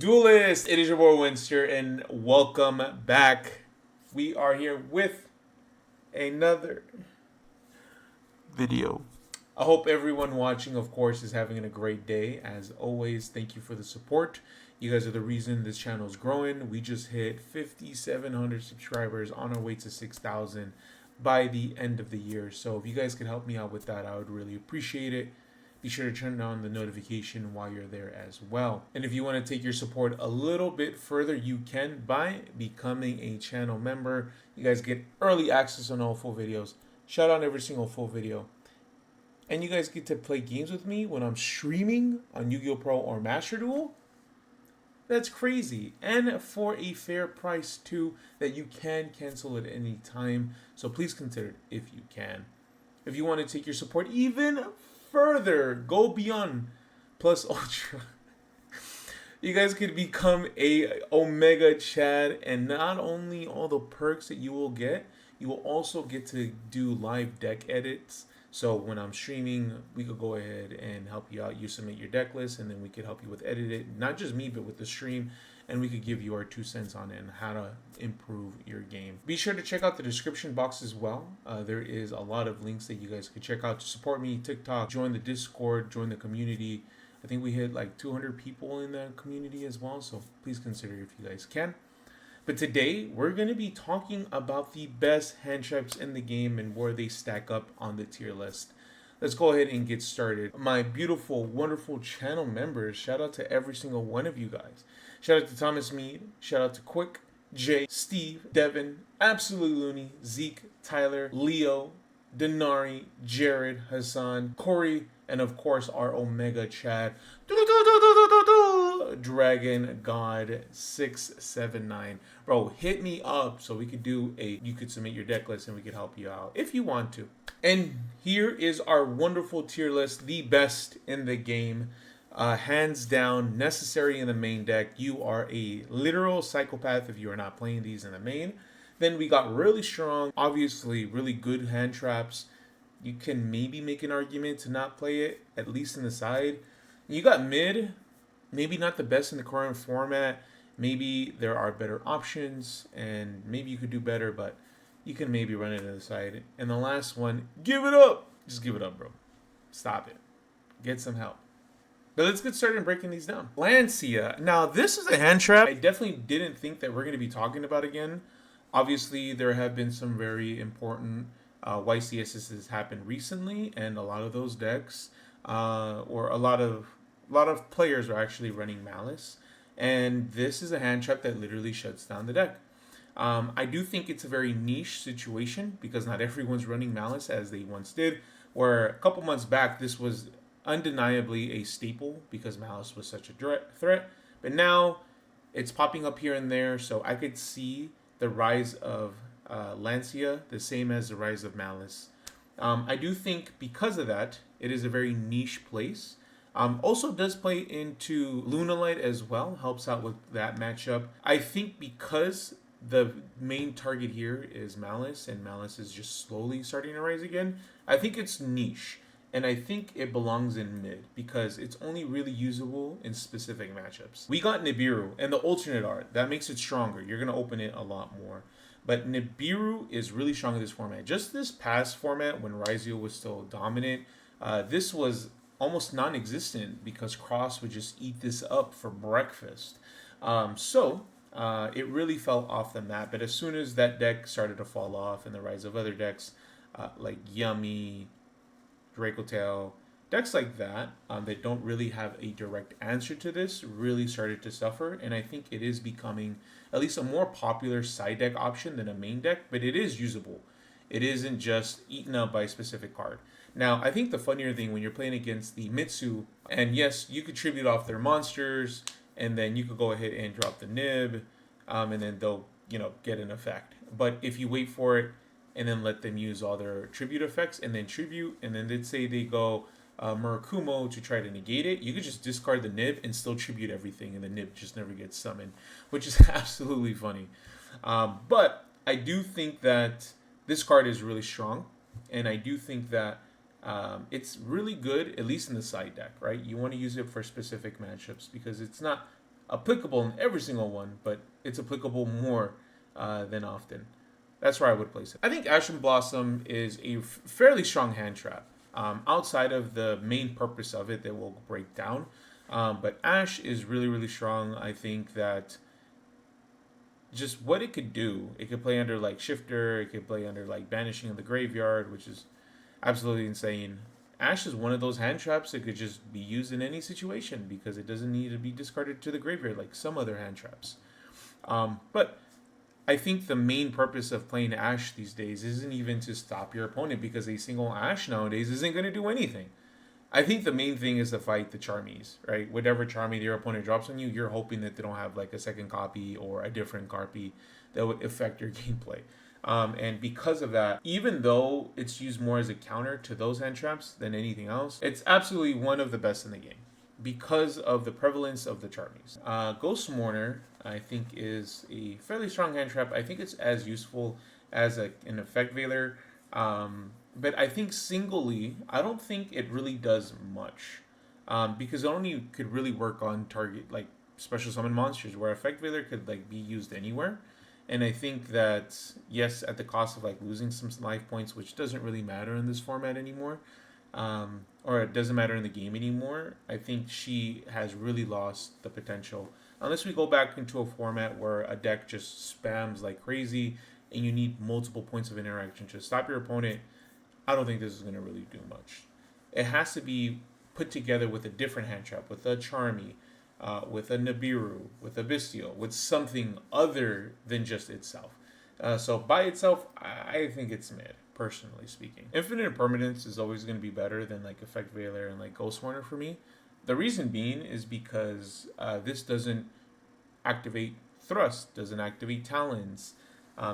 Duelist, it is your boy Winster, and welcome back. We are here with another video. I hope everyone watching, of course, is having a great day. As always, thank you for the support. You guys are the reason this channel is growing. We just hit 5,700 subscribers on our way to 6,000 by the end of the year. So if you guys could help me out with that, I would really appreciate it. Be sure to turn on the notification while you're there as well. And if you want to take your support a little bit further, you can by becoming a channel member. You guys get early access on all full videos. Shout out every single full video. And you guys get to play games with me when I'm streaming on Yu-Gi-Oh! Pro or Master Duel. That's crazy. And for a fair price too, that you can cancel at any time. So please consider it if you can. If you want to take your support even further, go beyond Plus Ultra. You guys could become a Omega Chad, and not only all the perks that you will get, you will also get to do live deck edits. So when I'm streaming, we could go ahead and help you out. You submit your deck list, and then we could help you with edit it. Not just me, but with the stream, and we could give you our 2 cents on it and how to improve your game. Be sure to check out the description box as well. There is a lot of links that you guys could check out to support me, TikTok, join the Discord, join the community. I think we hit like 200 people in the community as well, so please consider if you guys can. But today, we're going to be talking about the best hand traps in the game and where they stack up on the tier list. Let's go ahead and get started. My beautiful, wonderful channel members, shout out to every single one of you guys. Shout out to Thomas Mead, shout out to Quick, Jay, Steve, Devin, Absolute Looney, Zeke, Tyler, Leo, Denari, Jared, Hassan, Corey, and of course our Omega Chad, Dragon God 679. Bro, hit me up so we could you could submit your deck list and we could help you out if you want to. And here is our wonderful tier list, the best in the game. Hands down, necessary in the main deck. You are a literal psychopath if you are not playing these in the main. Then we got really strong, obviously really good hand traps. You can maybe make an argument to not play it, at least in the side. You got mid, maybe not the best in the current format. Maybe there are better options, and maybe you could do better, but you can maybe run it to the side. And the last one, give it up. Just give it up, bro. Stop it. Get some help. But let's get started breaking these down. Lancia. Now, this is a hand trap I definitely didn't think that we're going to be talking about again. Obviously, there have been some very important YCSs happened recently, and a lot of those decks, or a lot of players are actually running Malice, and this is a hand trap that literally shuts down the deck. I do think it's a very niche situation because not everyone's running Malice as they once did. Where a couple months back, this was undeniably a staple because Malice was such a threat, but now it's popping up here and there. So I could see the rise of Lancia, the same as the rise of Malice. I do think because of that, it is a very niche place. Also does play into Lunalight as well, helps out with that matchup. I think because the main target here is Malice, and Malice is just slowly starting to rise again, I think it's niche. And I think it belongs in mid because it's only really usable in specific matchups. We got Nibiru and the alternate art. That makes it stronger. You're going to open it a lot more. But Nibiru is really strong in this format. Just this past format when Raizio was still dominant, this was almost non-existent because Cross would just eat this up for breakfast. It really fell off the map. But as soon as that deck started to fall off and the rise of other decks like Yummy, Draco Tail, decks like that that don't really have a direct answer to this really started to suffer, and I think it is becoming at least a more popular side deck option than a main deck, but it is usable. It isn't just eaten up by a specific card. Now, I think the funnier thing when you're playing against the Mitsu, and yes, you could tribute off their monsters, and then you could go ahead and drop the Nib, and then they'll get an effect. But if you wait for it and then let them use all their tribute effects and then tribute, and then let's say they go Murakumo to try to negate it, you could just discard the Nib and still tribute everything, and the Nib just never gets summoned, which is absolutely funny. But I do think that this card is really strong, and I do think that it's really good, at least in the side deck, right? You want to use it for specific matchups because it's not applicable in every single one, but it's applicable more than often. That's where I would place it. I think Ashen Blossom is a fairly strong hand trap. Outside of the main purpose of it that we'll break down. But Ash is really, really strong. I think that just what it could do, it could play under like Shifter, it could play under like Banishing of the Graveyard, which is absolutely insane. Ash is one of those hand traps that could just be used in any situation because it doesn't need to be discarded to the graveyard like some other hand traps. But I think the main purpose of playing Ash these days isn't even to stop your opponent because a single Ash nowadays isn't going to do anything. I think the main thing is to fight the Charmies, right? Whatever Charmy your opponent drops on you, you're hoping that they don't have like a second copy or a different copy that would affect your gameplay. And because of that, even though it's used more as a counter to those hand traps than anything else, it's absolutely one of the best in the game because of the prevalence of the Charmies. Ghost Mourner, I think, is a fairly strong hand trap. I think it's as useful as an Effect Veiler. But I think singly, I don't think it really does much. Because it only could really work on target, like, special summon monsters, where Effect Veiler could, like, be used anywhere. And I think that, yes, at the cost of, like, losing some life points, which doesn't really matter in this format anymore, or it doesn't matter in the game anymore, I think she has really lost the potential. Unless we go back into a format where a deck just spams like crazy and you need multiple points of interaction to stop your opponent, I don't think this is going to really do much. It has to be put together with a different hand trap, with a Charmy, with a Nibiru, with a Bystial, with something other than just itself. So by itself, I think it's mid, personally speaking. Infinite Impermanence is always going to be better than like Effect Veiler and like Ghost Warner for me. The reason being is because this doesn't activate Thrust, doesn't activate Talons.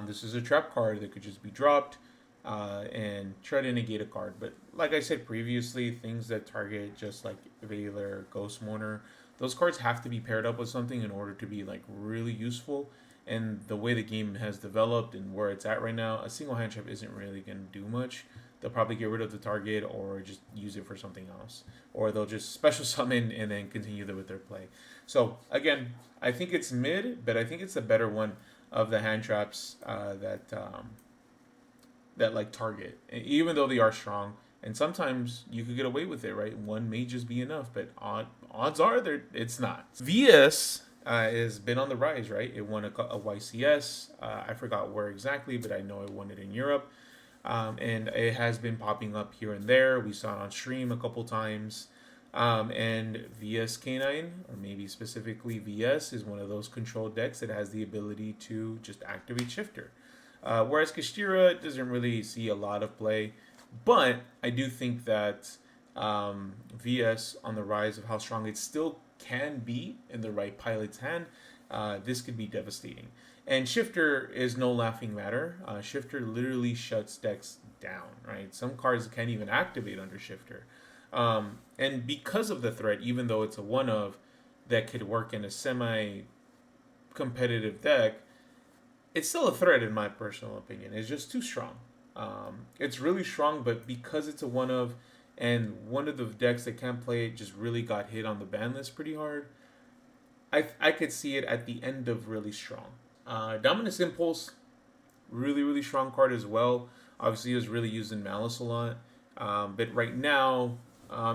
This is a trap card that could just be dropped and try to negate a card. But like I said previously, things that target just like Veiler, Ghost Mourner, those cards have to be paired up with something in order to be like really useful. And the way the game has developed and where it's at right now, a single hand trap isn't really going to do much. They'll probably get rid of the target or just use it for something else. Or they'll just special summon and then continue with their play. So, again, I think it's mid, but I think it's the better one of the hand traps that like target. Even though they are strong. And sometimes you could get away with it, right? One may just be enough, but odds are it's not. VS has been on the rise, right? It won a YCS. I forgot where exactly, but I know it won it in Europe. And it has been popping up here and there. We saw it on stream a couple times. And VS K9, or maybe specifically VS, is one of those control decks that has the ability to just activate Shifter. Whereas Kashtira doesn't really see a lot of play. But I do think that VS, on the rise of how strong it still can be in the right pilot's hand, this could be devastating. And Shifter is no laughing matter. Shifter literally shuts decks down, right? Some cards can't even activate under Shifter. And because of the threat, even though it's a one-of that could work in a semi-competitive deck, it's still a threat in my personal opinion. It's just too strong. It's really strong, but because it's a one-of, and one of the decks that can't play it just really got hit on the ban list pretty hard, I could see it at the end of really strong. Dominus Impulse, really, really strong card as well. Obviously, it was really used in Malice a lot. But right now,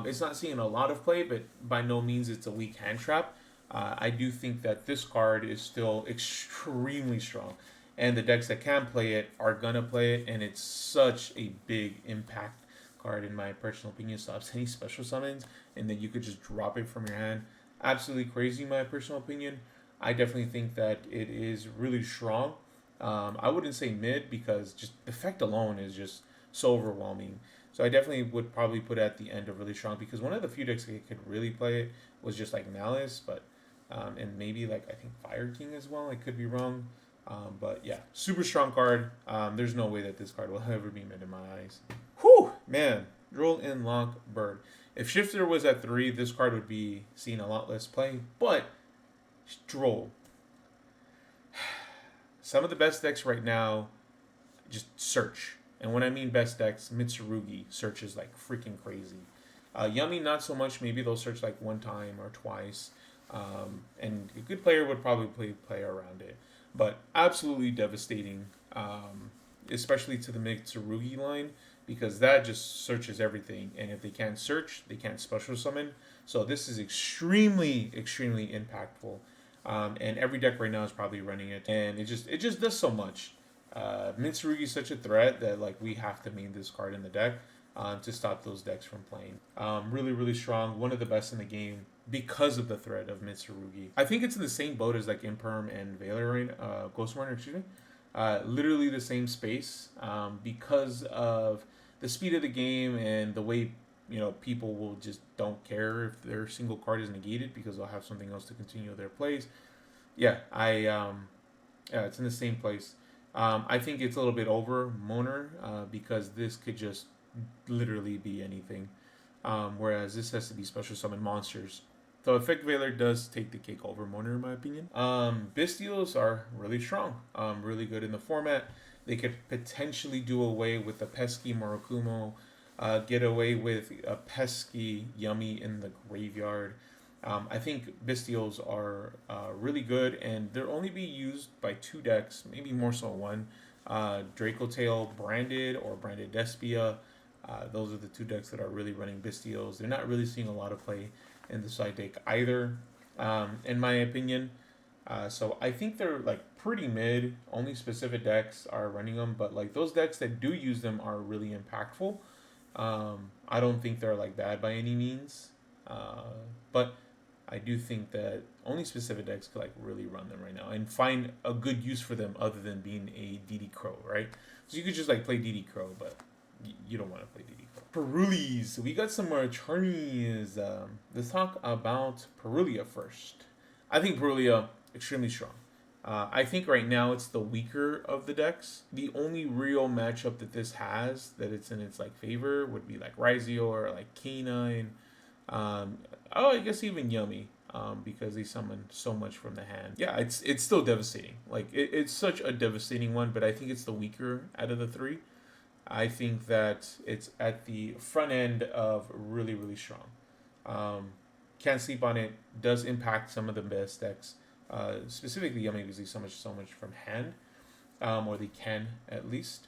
it's not seeing a lot of play, but by no means it's a weak hand trap. I do think that this card is still extremely strong. And the decks that can play it are going to play it, and it's such a big impact card in my personal opinion. Stops any special summons, and then you could just drop it from your hand. Absolutely crazy in my personal opinion. I definitely think that it is really strong. I wouldn't say mid because just the effect alone is just so overwhelming. So I definitely would probably put it at the end of really strong because one of the few decks that could really play it was just like Malice, but and maybe like I think Fire King as well. I could be wrong. But yeah, super strong card. There's no way that this card will ever be mid in my eyes. Whew, man. Droll in Lock Bird. If Shifter was at 3, this card would be seeing a lot less play. But Droll. Some of the best decks right now just search. And when I mean best decks, Mitsurugi searches like freaking crazy. Yummy, not so much. Maybe they'll search like one time or twice. And a good player would probably play around it. But absolutely devastating, especially to the Mitsurugi line, because that just searches everything. And if they can't search, they can't special summon. So this is extremely impactful. And every deck right now is probably running it, and it just does so much. Mitsurugi is such a threat that like we have to main this card in the deck to stop those decks from playing. Really strong, one of the best in the game because of the threat of Mitsurugi. I think it's in the same boat as like Imperm and Valorant, Ghost Runner, excuse me. Literally the same space because of the speed of the game and the way people will just don't care if their single card is negated because they'll have something else to continue their plays. Yeah, yeah, it's in the same place. I think it's a little bit over Moner because this could just literally be anything, whereas this has to be special summon monsters. So Effect Veiler does take the cake over Moner in my opinion. Bystials are really strong, really good in the format. They could potentially do away with the pesky Morokumo, get away with a pesky Yummy in the graveyard. I think Bystials are really good, and they'll only be used by two decks, maybe more so one. Draco Tail Branded or Branded Despia. Those are the two decks that are really running Bystials. They're not really seeing a lot of play in the side deck either, in my opinion. So I think they're like pretty mid. Only specific decks are running them, but like those decks that do use them are really impactful. I don't think they're like bad by any means, but I do think that only specific decks could like really run them right now and find a good use for them other than being a DD Crow, right? So you could just like play DD Crow, but you don't want to play DD Crow. Perulies, we got some more Charmies. Let's talk about Perulia first. I think Perulia extremely strong. I think right now it's the weaker of the decks. The only real matchup that this has that it's in its like favor would be like Raizio or like Canine. I guess even Yummy, because they summon so much from the hand. Yeah, it's still devastating. Like it's such a devastating one, but I think it's the weaker out of the three. I think that it's at the front end of really strong. Can't sleep on it. Does impact some of the best decks. Specifically Yummy because they summon so much from hand, or they can at least.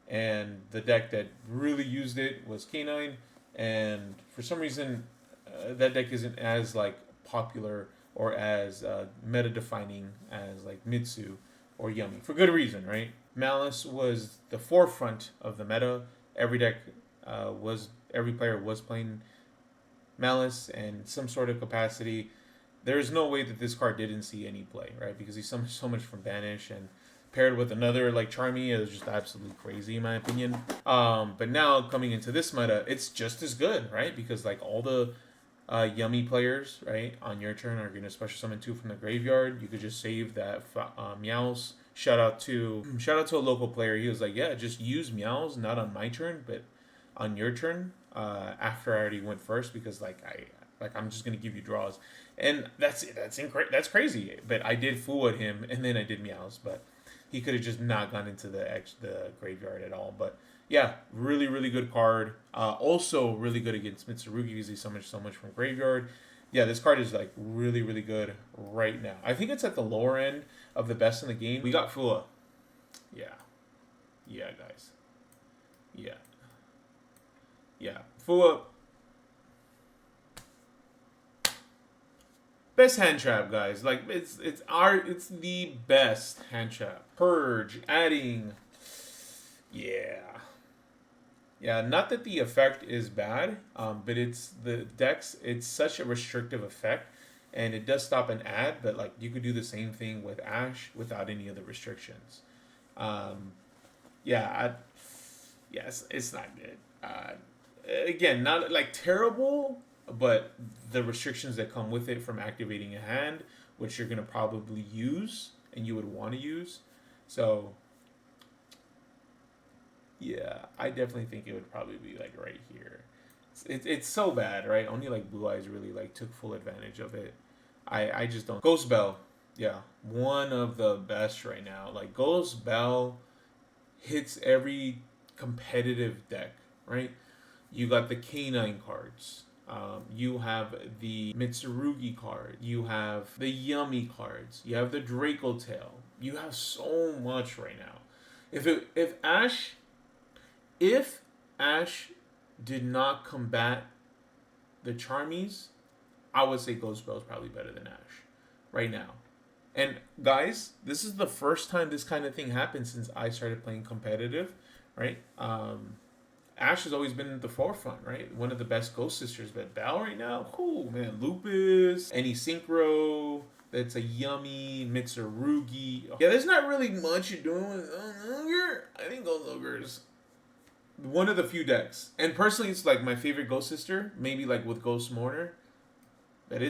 And the deck that really used it was Canine, and for some reason, that deck isn't as like popular or as meta defining as like Mitsu or Yummy for good reason, right? Malice was the forefront of the meta. Every player was playing Malice in some sort of capacity. There is no way that this card didn't see any play, right? Because he summoned so much from Banish and paired with another like Charmy, it was just absolutely crazy in my opinion. But now coming into this meta, it's just as good, right? Because like all the Yummy players, right, on your turn are going to special summon two from the graveyard. You could just save that Meows. Shout out to a local player. He was like, yeah, just use Meows, not on my turn, but on your turn. After I already went first, because I'm just gonna give you draws, and that's crazy. But I did fool at him, and then I did Meows, but he could have just not gone into the graveyard at all. But yeah, really good card. Also really good against Mitsurugi because he summons so much from graveyard. Yeah, this card is like really good right now. I think it's at the lower end of the best in the game. We got Fua. Yeah, guys. Yeah, Fua. Best hand trap, guys. Like it's the best hand trap. Purge, adding. Yeah, not that the effect is bad, but it's the decks. It's such a restrictive effect, and it does stop an ad. But like you could do the same thing with Ash without any of the restrictions. Yeah, yes, it's not good. Again, not like terrible, but the restrictions that come with it from activating a hand, which you're gonna probably use and you would want to use. So yeah, I definitely think it would probably be like right here. It's so bad, right? Only like Blue Eyes really like took full advantage of it. I just don't. Ghost Bell, yeah, one of the best right now. Like Ghost Bell hits every competitive deck, right? You got the Canine cards. You have the Mitsurugi card. You have the Yummy cards. You have the Draco Tail. You have so much right now. If Ash did not combat the Charmies, I would say Ghost Bell is probably better than Ash right now. And guys, this is the first time this kind of thing happened since I started playing competitive, right? Ash has always been at the forefront, right? One of the best Ghost Sisters, but Bell right now, cool man. Lupus, any Synchro, that's a Yummy, Mitsurugi. Yeah, there's not really much you're doing with Ogre. I think Ghost Ogre is one of the few decks. And personally, it's like my favorite Ghost Sister, maybe like with Ghost Mourner. But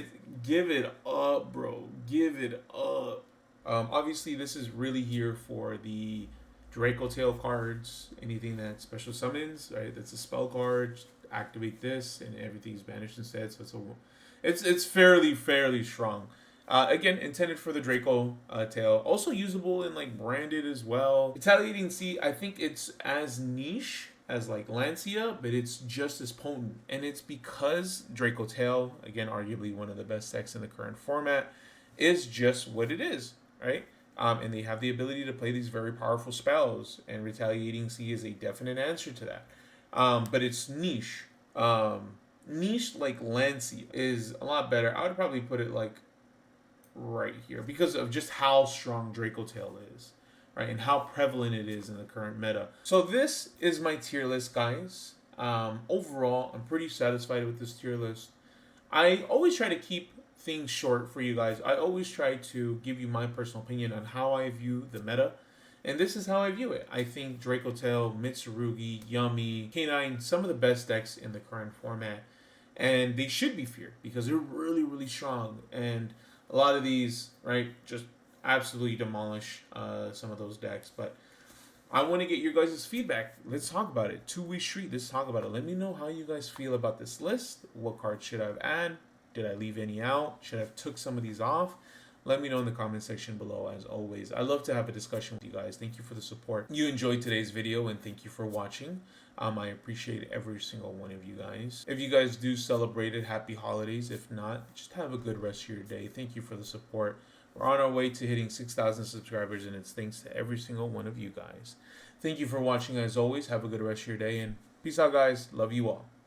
give it up, bro. Give it up. Obviously, this is really here for the Draco Tail cards. Anything that special summons, right? That's a spell card. Activate this, and everything's banished instead. So it's fairly strong. Again, intended for the Draco Tail. Also usable in like branded as well. Retaliating Sea, I think it's as niche as like Lancia, but it's just as potent. And it's because Draco Tail, again, arguably one of the best decks in the current format, is just what it is, right? And they have the ability to play these very powerful spells, and Retaliating Sea is a definite answer to that. But it's niche. Niche like Lancia is a lot better. I would probably put it like right here because of just how strong Draco Tail is, right, and how prevalent it is in the current meta. So this is my tier list, guys. Overall, I'm pretty satisfied with this tier list. I always try to keep things short for you guys. I always try to give you my personal opinion on how I view the meta, and this is how I view it. I think Draco Tail, Mitsurugi, Yummy, K9, some of the best decks in the current format, and they should be feared because they're really strong. And a lot of these, right, just absolutely demolish some of those decks. But I want to get your guys' feedback. Let's talk about it. 2 Week Street, let's talk about it. Let me know how you guys feel about this list. What cards should I have added? Did I leave any out? Should I have took some of these off? Let me know in the comment section below, as always. I love to have a discussion with you guys. Thank you for the support. You enjoyed today's video, and thank you for watching. I appreciate every single one of you guys. If you guys do celebrate it, happy holidays. If not, just have a good rest of your day. Thank you for the support. We're on our way to hitting 6,000 subscribers, and it's thanks to every single one of you guys. Thank you for watching, as always. Have a good rest of your day, and peace out, guys. Love you all.